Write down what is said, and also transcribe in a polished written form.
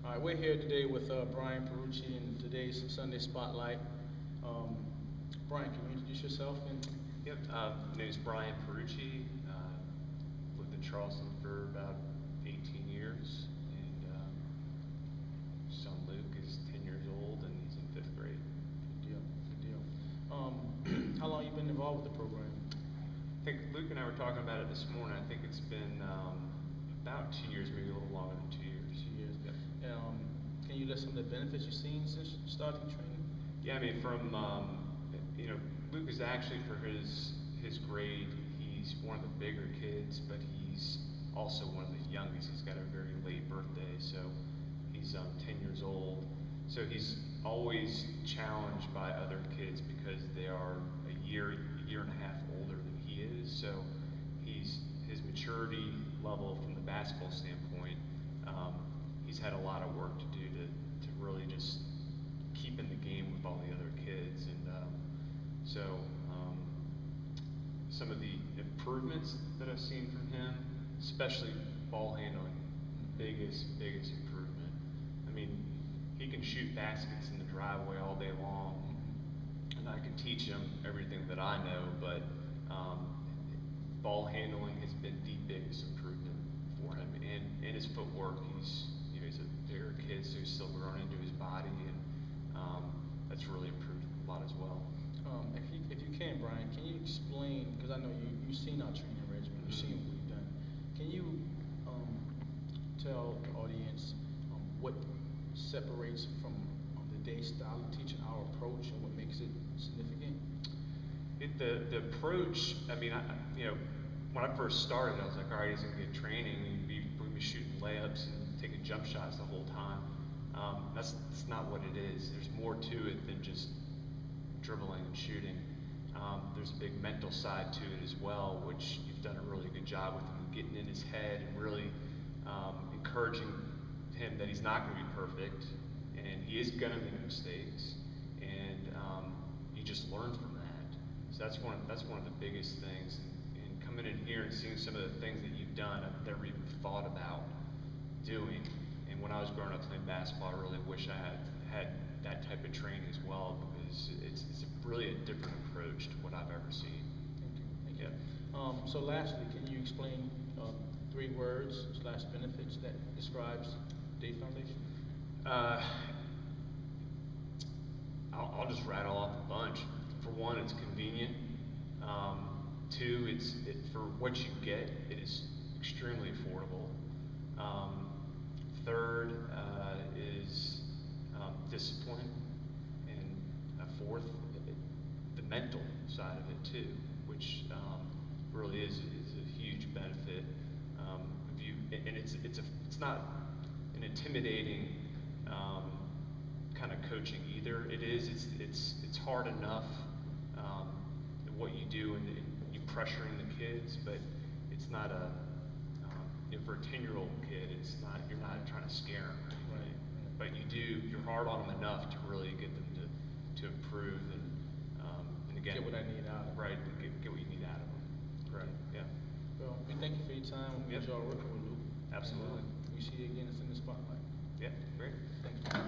All right, we're here today with Bryan Perrucci in today's Sunday Spotlight. Bryan, can you introduce yourself? Yep, my name is Bryan Perrucci. Lived in Charleston for about 18 years, and son Luke is 10 years old, and he's in 5th grade. Good deal, good deal. How long you been involved with the program? I think Luke and I were talking about it this morning. I think it's been about 2 years, maybe a little longer than 2 years. 2 years. Yep. Can you list some of the benefits you've seen since starting training? Yeah, I mean, from Luke is actually, for his grade, he's one of the bigger kids, but he's also one of the youngest. He's got a very late birthday, so he's 10 years old. So he's always challenged by other kids because they are a year and a half older than he is. So his maturity level from the basketball standpoint, he's had a lot of work to do to really just keep in the game with all the other kids. And some of the improvements that I've seen from him, especially ball handling, biggest improvement. I mean, he can shoot baskets in the driveway all day long, and I can teach him everything that I know, but ball handling has been the biggest improvement for him, and his footwork. He's a bigger kid, so he's still growing into his body, and that's really improved a lot as well. If you can, Bryan, can you explain, because I know you've seen our training regimen, you've seen what we've done. Can you tell the audience what separates from the day style of teaching our approach and what makes it significant? The approach, I mean, when I first started, I was like, all right, he's going to get training. We're going to be shooting layups and taking jump shots the whole time. That's not what it is. There's more to it than just dribbling and shooting. There's a big mental side to it as well, which you've done a really good job with him, getting in his head and really encouraging him that he's not going to be perfect, and he is going to make mistakes, and you just learn from that. So that's one of the biggest things. And coming in here and seeing some of the things that you've done, I've never even thought about doing. And when I was growing up playing basketball, I really wish I had that type of training as well, because it's really a different approach to what I've ever seen. Thank you. Yeah. So lastly, can you explain 3 words / benefits that describes DAE Foundation? I'll just rattle off a bunch. For one, it's convenient. 2, for what you get, it is extremely affordable. 3rd is discipline, and 4th, the mental side of it too, which really is a huge benefit. And it's not an intimidating kind of coaching either. It's hard enough what you do and you pressuring the kids, but it's not for a 10-year-old kid, you're not trying to scare them, right? But you're hard on them enough to really get them to improve and again, get what I need out of them. Right, get what you need out of them. Correct. Yeah. Well, we thank you for your time. We enjoy working with Luke. Absolutely. And, we see you again in the spotlight. Yeah, great. Thank you.